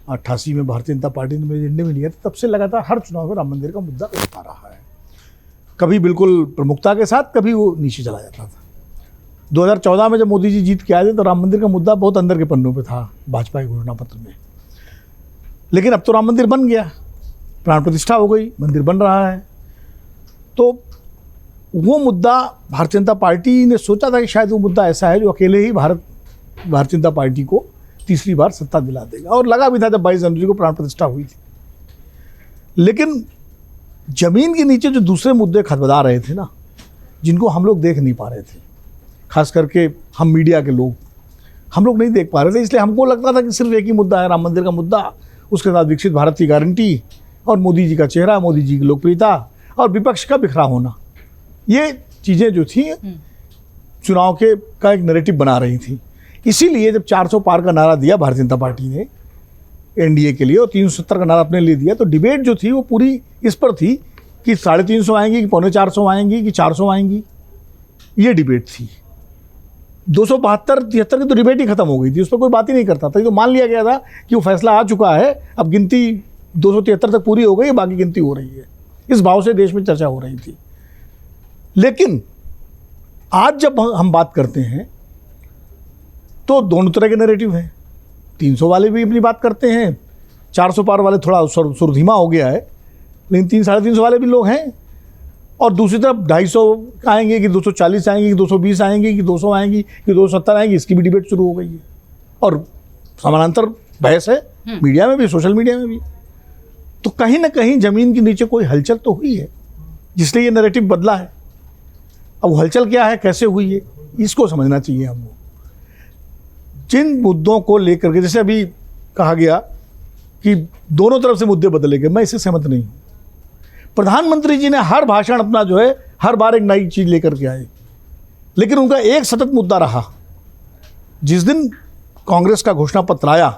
88 में भारतीय जनता पार्टी ने मेरे एजेंडे में लिया था, तब से लगातार हर चुनाव में राम मंदिर का मुद्दा उठता रहा है। कभी बिल्कुल प्रमुखता के साथ, कभी वो नीचे चला जाता था। 2014 में जब मोदी जी जीत के आए थे तो राम मंदिर का मुद्दा बहुत अंदर के पन्नों पे था भाजपा के घोषणा पत्र में, लेकिन अब तो राम मंदिर बन गया, प्राण प्रतिष्ठा हो गई, मंदिर बन रहा है। तो वो मुद्दा भारतीय जनता पार्टी ने सोचा था कि शायद वो मुद्दा ऐसा है जो अकेले ही भारतीय जनता पार्टी को तीसरी बार सत्ता दिला देगा, और लगा भी था जब 22 जनवरी को प्राण प्रतिष्ठा हुई थी। लेकिन जमीन के नीचे जो दूसरे मुद्दे खदबदा रहे थे ना, जिनको हम लोग देख नहीं पा रहे थे, खास करके हम मीडिया के लोग, हम लोग नहीं देख पा रहे थे। इसलिए हमको लगता था कि सिर्फ एक ही मुद्दा है, राम मंदिर का मुद्दा, उसके साथ विकसित भारत की गारंटी और मोदी जी का चेहरा, मोदी जी की लोकप्रियता और विपक्ष का बिखरा होना, ये चीज़ें जो थी चुनाव के का एक नैरेटिव बना रही थी। इसीलिए जब 400 पार का नारा दिया भारतीय जनता पार्टी ने एनडीए के लिए और 370 का नारा अपने लिए दिया, तो डिबेट जो थी वो पूरी इस पर थी कि 350 आएंगी कि 450 आएंगी कि 400 आएंगी, ये डिबेट थी। 272-73 की तो डिबेट ही खत्म हो गई थी, उस पर कोई बात ही नहीं करता था। ये तो मान लिया गया था कि वो फैसला आ चुका है, अब गिनती 273 तक पूरी हो गई है, बाकी गिनती हो रही है। इस भाव से देश में चर्चा हो रही थी। लेकिन आज जब हम बात करते हैं तो दोनों तरह के नैरेटिव हैं। 300 वाले भी अपनी बात करते हैं, 400 पार वाले थोड़ा सुरधीमा हो गया है, लेकिन 300-350 वाले भी लोग हैं। और दूसरी तरफ 250 आएंगे कि 240 आएंगे कि 220 आएंगे कि 200 आएंगी कि 270 आएंगी, इसकी भी डिबेट शुरू हो गई है। और समानांतर बहस है मीडिया में भी, सोशल मीडिया में भी। तो कहीं ना कहीं जमीन के नीचे कोई हलचल तो हुई है, जिसलिए ये नैरेटिव बदला है। अब हलचल क्या है, कैसे हुई है, इसको समझना चाहिए हमको। जिन मुद्दों को लेकर के, जैसे अभी कहा गया कि दोनों तरफ से मुद्दे बदले गए, मैं इससे सहमत नहीं हूँ। प्रधानमंत्री जी ने हर भाषण अपना जो है हर बार एक नई चीज़ लेकर के आए, लेकिन उनका एक सतत मुद्दा रहा। जिस दिन कांग्रेस का घोषणा पत्र आया,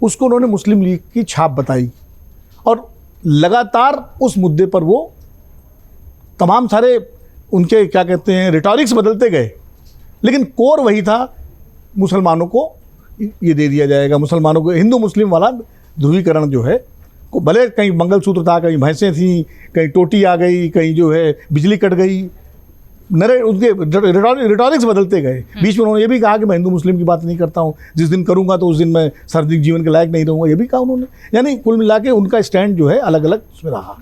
उसको उन्होंने मुस्लिम लीग की छाप बताई, और लगातार उस मुद्दे पर वो तमाम सारे उनके क्या कहते हैं रिटॉरिक्स बदलते गए, लेकिन कोर वही था, मुसलमानों को ये दे दिया जाएगा, मुसलमानों को हिंदू मुस्लिम वाला ध्रुवीकरण जो है, को भले कहीं मंगलसूत्र था, कहीं भैंसें थी, कहीं टोटी आ गई, कहीं जो है बिजली कट गई, उनके रिटॉरिक्स बदलते गए। बीच में उन्होंने ये भी कहा कि मैं हिंदू मुस्लिम की बात नहीं करता हूँ, जिस दिन करूँगा तो उस दिन मैं सार्वजनिक जीवन के लायक नहीं रहूँगा, ये भी कहा उन्होंने। यानी कुल मिला के उनका स्टैंड जो है अलग अलग उसमें रहा।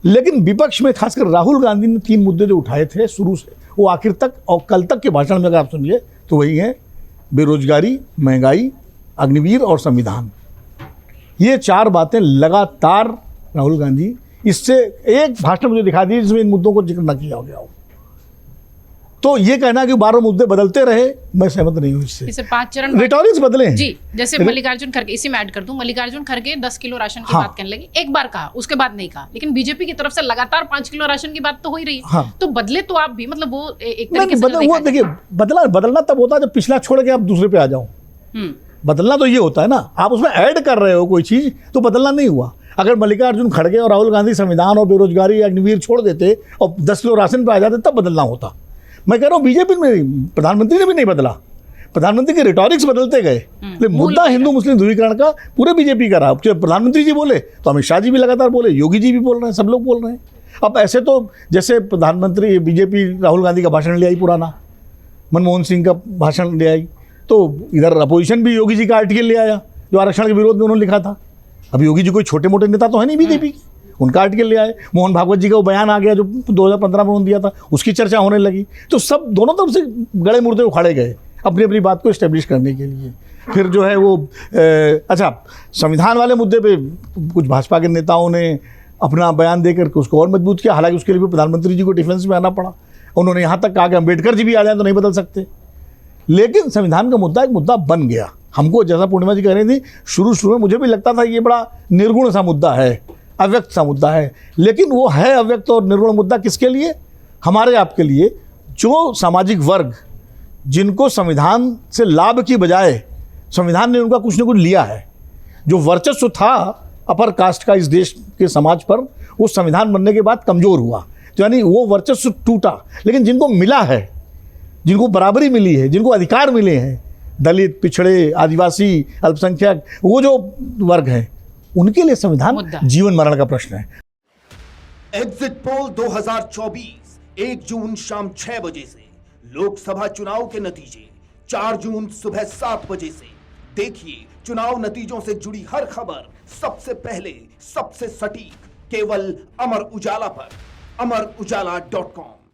लेकिन विपक्ष में खासकर राहुल गांधी ने 3 मुद्दे जो उठाए थे शुरू से, वो आखिर तक और कल तक के भाषण में अगर आप सुनिए तो वही है बेरोजगारी, महंगाई, अग्निवीर और संविधान। ये 4 बातें लगातार राहुल गांधी, इससे एक भाषण मुझे दिखा दिए जिसमें इन मुद्दों को जिक्र न किया गया हो। तो ये कहना कि 12 मुद्दे बदलते रहे, मैं सहमत नहीं हूँ इससे। इसे 5 चरण रिटॉरिक्स बदले हैं। जी, जैसे मल्लिकार्जुन खड़गे, इसी में ऐड कर दूं, मल्लिकार्जुन खड़गे 10 किलो राशन की बात करने लगे, एक बार कहा, उसके बाद नहीं कहा। लेकिन बीजेपी की तरफ से लगातार 5 किलो राशन की बात तो हो ही रही है। हाँ। तो बदले तो आप भी, मतलब वो एक तरीके से वो देखिए, बदलना तब होता है जब पिछला छोड़ के आप दूसरे पे आ जाओ। बदलना तो ये होता है ना, आप उसमें ऐड कर रहे हो कोई चीज, तो बदलना नहीं हुआ। अगर मल्लिकार्जुन खड़गे और राहुल गांधी संविधान और बेरोजगारी, अग्निवीर छोड़ देते और 10 किलो राशन पे आ जाते, तब बदलना होता। मैं कह रहा हूँ बीजेपी में प्रधानमंत्री ने भी नहीं बदला, प्रधानमंत्री के रिटॉरिक्स बदलते गए, लेकिन मुद्दा हिंदू मुस्लिम ध्रुवीकरण का पूरे बीजेपी का रहा। प्रधानमंत्री जी बोले तो अमित शाह जी भी लगातार बोले, योगी जी भी बोल रहे हैं, सब लोग बोल रहे हैं। अब ऐसे तो जैसे प्रधानमंत्री बीजेपी राहुल गांधी का भाषण ले आई पुराना, मनमोहन सिंह का भाषण ले आई, तो इधर अपोजिशन भी योगी जी का आर्टिकल ले आया जो आरक्षण के विरोध में उन्होंने लिखा था। अब योगी जी कोई छोटे मोटे नेता तो है नहीं बीजेपी की, उनका आर्टिकल ले आए। मोहन भागवत जी का वो बयान आ गया जो 2015 में उन्होंने दिया था, उसकी चर्चा होने लगी। तो सब दोनों तरफ से गड़े मुर्दे उखाड़े गए अपनी अपनी बात को इस्टेब्लिश करने के लिए। फिर जो है वो अच्छा, संविधान वाले मुद्दे पे कुछ भाजपा के नेताओं ने अपना बयान देकर के उसको और मजबूत किया, हालांकि उसके लिए भी प्रधानमंत्री जी को डिफेंस में आना पड़ा। उन्होंने यहाँ तक कहा कि अम्बेडकर जी भी आ जाए तो नहीं बदल सकते। लेकिन संविधान का मुद्दा एक मुद्दा बन गया। हमको, जैसा पूर्णिमा जी कह रही थी, शुरू में मुझे भी लगता था ये बड़ा निर्गुण सा मुद्दा है, अव्यक्त सा मुद्दा है। लेकिन वो है अव्यक्त और निर्गुण मुद्दा किसके लिए? हमारे आपके लिए, जो सामाजिक वर्ग जिनको संविधान से लाभ की बजाय संविधान ने उनका कुछ न कुछ लिया है, जो वर्चस्व था अपर कास्ट का इस देश के समाज पर, वो संविधान बनने के बाद कमज़ोर हुआ। तो यानी वो वर्चस्व टूटा। लेकिन जिनको मिला है, जिनको बराबरी मिली है, जिनको अधिकार मिले हैं, दलित, पिछड़े, आदिवासी, अल्पसंख्यक, वो जो वर्ग है उनके लिए संविधान मुद्दा। जीवन मरण का प्रश्न है। एग्जिट पोल 2024 1 जून शाम 6 बजे से, लोकसभा चुनाव के नतीजे 4 जून सुबह 7 बजे से। देखिए चुनाव नतीजों से जुड़ी हर खबर सबसे पहले, सबसे सटीक, केवल अमर उजाला पर, amarujala.com।